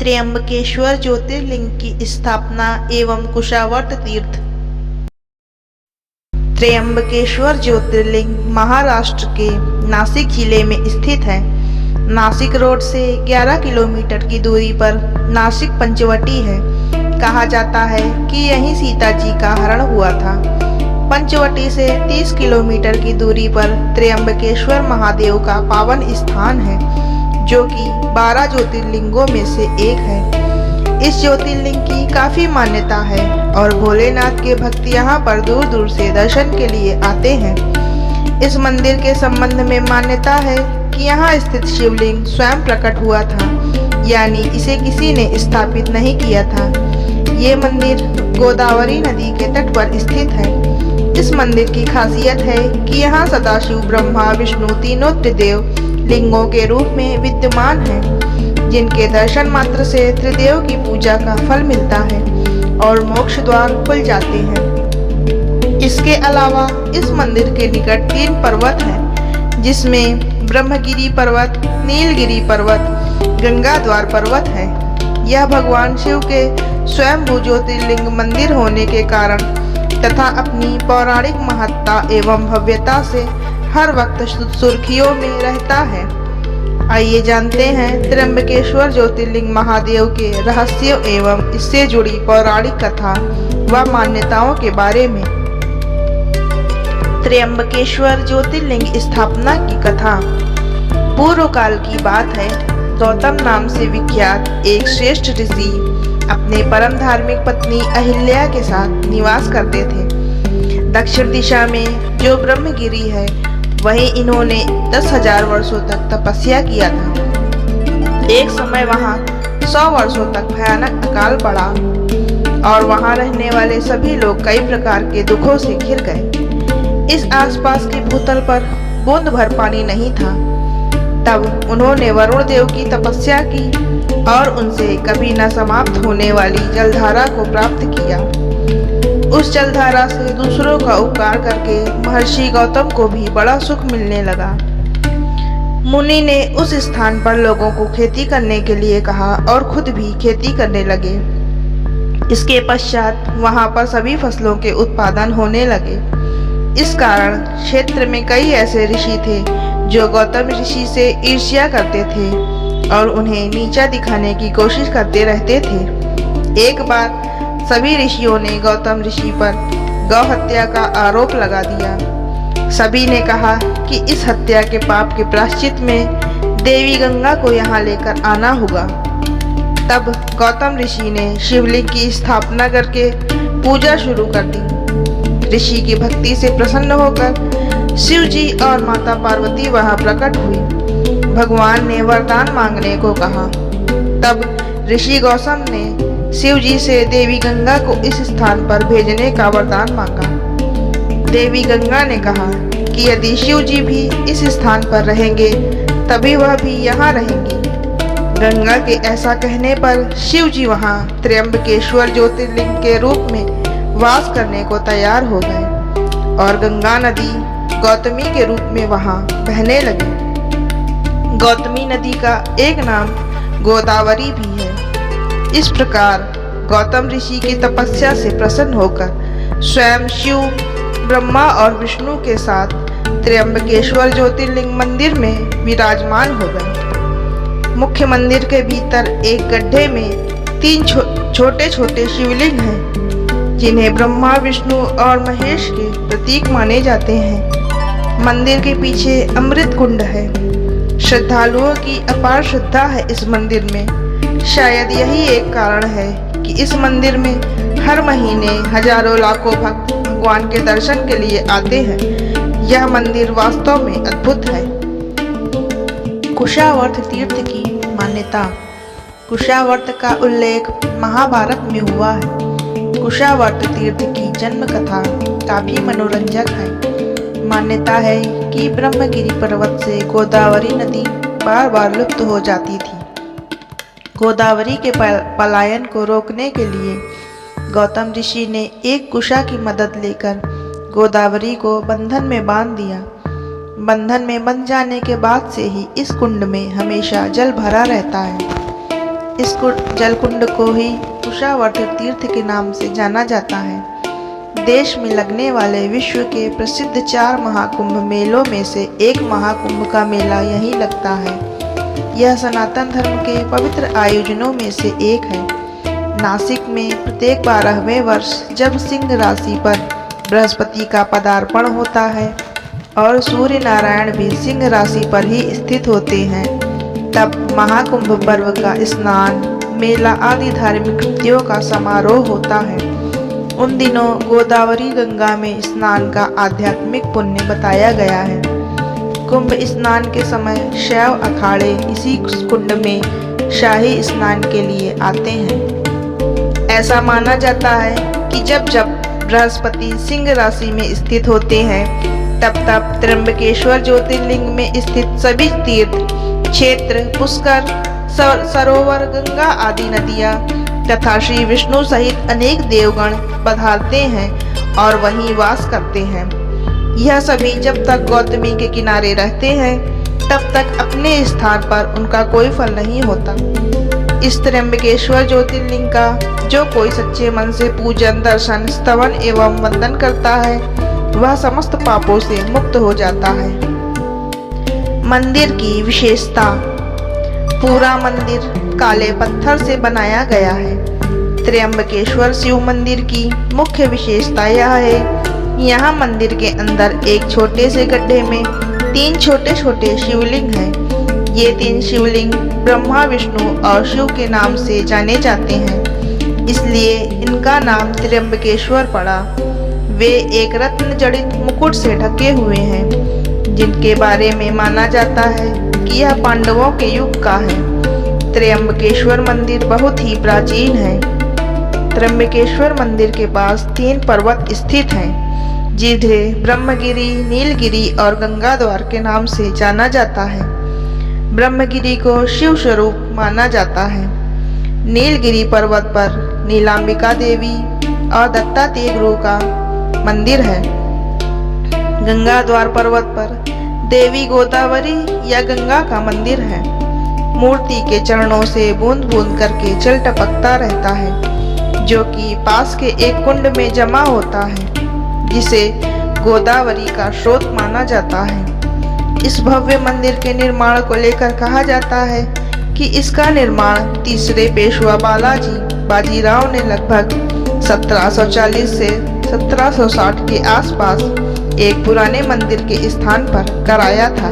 त्र्यंबकेश्वर ज्योतिर्लिंग की स्थापना एवं कुशावर्त तीर्थ। त्र्यंबकेश्वर ज्योतिर्लिंग महाराष्ट्र के नासिक जिले में स्थित है। नासिक रोड से 11 किलोमीटर की दूरी पर नासिक पंचवटी है। कहा जाता है कि यहीं सीता जी का हरण हुआ था। पंचवटी से 30 किलोमीटर की दूरी पर त्र्यंबकेश्वर महादेव का पावन स्थान है, जो कि 12 ज्योतिर्लिंगों में से एक है। इस ज्योतिर्लिंग की काफी मान्यता है और भोलेनाथ के भक्त यहाँ पर दूर दूर से दर्शन के लिए आते हैं। इस मंदिर के संबंध में मान्यता है कि यहाँ स्थित शिवलिंग स्वयं प्रकट हुआ था, यानी इसे किसी ने स्थापित नहीं किया था। ये मंदिर गोदावरी नदी के तट पर स्थित है। इस मंदिर की खासियत है कि यहाँ सदाशिव, ब्रह्मा, विष्णु तीनों त्रिदेव लिंगों के रूप में विद्यमान हैं, जिनके दर्शन मात्र से त्रिदेव की पूजा का फल मिलता है और मोक्ष द्वार खुल जाते हैं। इसके अलावा इस मंदिर के निकट 3 पर्वत हैं, जिसमें ब्रह्मगिरी पर्वत, नीलगिरी पर्वत, गंगा द्वार पर्वत है। यह भगवान शिव के स्वयंभू ज्योतिर्लिंग मंदिर होने के कारण तथा अपनी पौराणिक महत्ता एवं भव्यता से हर वक्त सुर्खियों में रहता है। आइए जानते हैं त्र्यंबकेश्वर ज्योतिर्लिंग महादेव के रहस्यों एवं इससे जुड़ी पौराणिक कथा व मान्यताओं के बारे में। त्र्यंबकेश्वर ज्योतिर्लिंग स्थापना की कथा। पूर्व काल की बात है। गौतम नाम से विख्यात एक श्रेष्ठ ऋषि अपने परम धार्मिक पत्नी अहिल्या के साथ निवास करते थे। दक्षिण दिशा में जो ब्रह्मगिरी है, वहीं इन्होंने 10,000 वर्षों तक तपस्या किया था। एक समय वहां 100 वर्षों तक भयानक अकाल पड़ा और वहां रहने वाले सभी लोग कई प्रकार के दुखों से घिर गए। इस आसपास के भूतल पर बूंद भर पानी नहीं था। तब उन्होंने वरुण देव की तपस्या की और उनसे कभी न समाप्त होने वाली जलधारा को प्राप्त किया। उस जलधारा से दूसरों का उपकार करके महर्षि गौतम को भी बड़ा सुख मिलने लगा। मुनि ने उस स्थान पर लोगों को खेती करने के लिए कहा और खुद भी खेती करने लगे। इसके पश्चात वहां पर सभी फसलों के उत्पादन होने लगे। इस कारण क्षेत्र में कई ऐसे ऋषि थे जो गौतम ऋषि से ईर्ष्या करते थे और उन्हें नीचा दिखाने की कोशिश करते रहते थे। एक बार सभी ऋषियों ने गौतम ऋषि पर गौ हत्या का आरोप लगा दिया। सभी ने कहा कि इस हत्या के पाप के प्रायश्चित में देवी गंगा को यहाँ लेकर आना होगा। तब गौतम ऋषि ने शिवलिंग की स्थापना करके पूजा शुरू कर दी। ऋषि की भक्ति से प्रसन्न होकर शिव जी और माता पार्वती वहां प्रकट हुई। भगवान ने वरदान मांगने को कहा। तब ऋषि गौतम ने शिव जी से देवी गंगा को इस स्थान पर भेजने का वरदान मांगा। देवी गंगा ने कहा कि यदि शिव जी भी इस स्थान पर रहेंगे तभी वह भी यहाँ रहेंगी। गंगा के ऐसा कहने पर शिव जी वहाँ त्र्यंबकेश्वर ज्योतिर्लिंग के रूप में वास करने को तैयार हो गए और गंगा नदी गौतमी के रूप में वहाँ बहने लगी। गौतमी नदी का एक नाम गोदावरी भी है। इस प्रकार गौतम ऋषि की तपस्या से प्रसन्न होकर स्वयं शिव, ब्रह्मा और विष्णु के साथ त्र्यंबकेश्वर ज्योतिर्लिंग मंदिर में विराजमान हो गए। मुख्य मंदिर के भीतर एक गड्ढे में 3 छोटे छोटे शिवलिंग हैं, जिन्हें ब्रह्मा, विष्णु और महेश के प्रतीक माने जाते हैं। मंदिर के पीछे अमृत कुंड है। श्रद्धालुओं की अपार श्रद्धा है इस मंदिर में। शायद यही एक कारण है कि इस मंदिर में हर महीने हजारों लाखों भक्त भगवान के दर्शन के लिए आते हैं। यह मंदिर वास्तव में अद्भुत है। कुशावर्त तीर्थ की मान्यता। कुशावर्त का उल्लेख महाभारत में हुआ है। कुशावर्त तीर्थ की जन्म कथा काफी मनोरंजक है। मान्यता है कि ब्रह्मगिरी पर्वत से गोदावरी नदी बार बार लुप्त हो जाती थी। गोदावरी के पलायन को रोकने के लिए गौतम ऋषि ने एक कुशा की मदद लेकर गोदावरी को बंधन में बांध दिया। बंधन में बंध जाने के बाद से ही इस कुंड में हमेशा जल भरा रहता है। इस जलकुंड को ही कुशावर्त तीर्थ के नाम से जाना जाता है। देश में लगने वाले विश्व के प्रसिद्ध 4 महाकुंभ मेलों में से एक महाकुंभ का मेला यहीं लगता है। यह सनातन धर्म के पवित्र आयोजनों में से एक है। नासिक में प्रत्येक 12वें वर्ष जब सिंह राशि पर बृहस्पति का पदार्पण होता है और सूर्य नारायण भी सिंह राशि पर ही स्थित होते हैं, तब महाकुंभ पर्व का स्नान, मेला आदि धार्मिक कृत्यों का समारोह होता है। उन दिनों गोदावरी गंगा में स्नान का आध्यात्मिक पुण्य बताया गया है। कुंभ स्नान के समय शैव अखाड़े इसी कुंड में शाही स्नान के लिए आते हैं। ऐसा माना जाता है कि जब जब बृहस्पति सिंह राशि में स्थित होते हैं, तब तब त्र्यंबकेश्वर ज्योतिर्लिंग में स्थित सभी तीर्थ क्षेत्र, पुष्कर, सरोवर, गंगा आदि नदियाँ तथा श्री विष्णु सहित अनेक देवगण पधारते हैं और वहीं वास करते हैं। यह सभी जब तक गौतमी के किनारे रहते हैं, तब तक अपने स्थान पर उनका कोई फल नहीं होता। इस त्र्यंबकेश्वर ज्योतिर्लिंग का जो कोई सच्चे मन से पूजन, दर्शन, स्तवन एवं वंदन करता है, वह समस्त पापों से मुक्त हो जाता है। मंदिर की विशेषता। पूरा मंदिर काले पत्थर से बनाया गया है। त्र्यंबकेश्वर शिव मंदिर की मुख्य विशेषता यह है, यहाँ मंदिर के अंदर एक छोटे से गड्ढे में 3 छोटे छोटे शिवलिंग हैं। ये 3 शिवलिंग ब्रह्मा, विष्णु और शिव के नाम से जाने जाते हैं, इसलिए इनका नाम त्र्यंबकेश्वर पड़ा। वे एक रत्न जड़ित मुकुट से ढके हुए हैं, जिनके बारे में माना जाता है कि यह पांडवों के युग का है। त्र्यंबकेश्वर मंदिर बहुत ही प्राचीन है। त्र्यंबकेश्वर मंदिर के पास 3 पर्वत स्थित हैं, जिन्हें ब्रह्मगिरी, नीलगिरी और गंगाद्वार के नाम से जाना जाता है। ब्रह्मगिरी को शिव स्वरूप माना जाता है। नीलगिरी पर्वत पर नीलांबिका देवी और दत्तात्रेय गुरु का मंदिर है। गंगाद्वार पर्वत पर देवी गोदावरी या गंगा का मंदिर है। मूर्ति के चरणों से बूंद बूंद करके जल टपकता रहता है, जो कि पास के एक कुंड में जमा होता है, जिसे गोदावरी का स्रोत माना जाता है। इस भव्य मंदिर के निर्माण को लेकर कहा जाता है कि इसका निर्माण तीसरे पेशवा बाजीराव ने लगभग 1740 से 1760 के आसपास एक पुराने मंदिर के स्थान पर कराया था।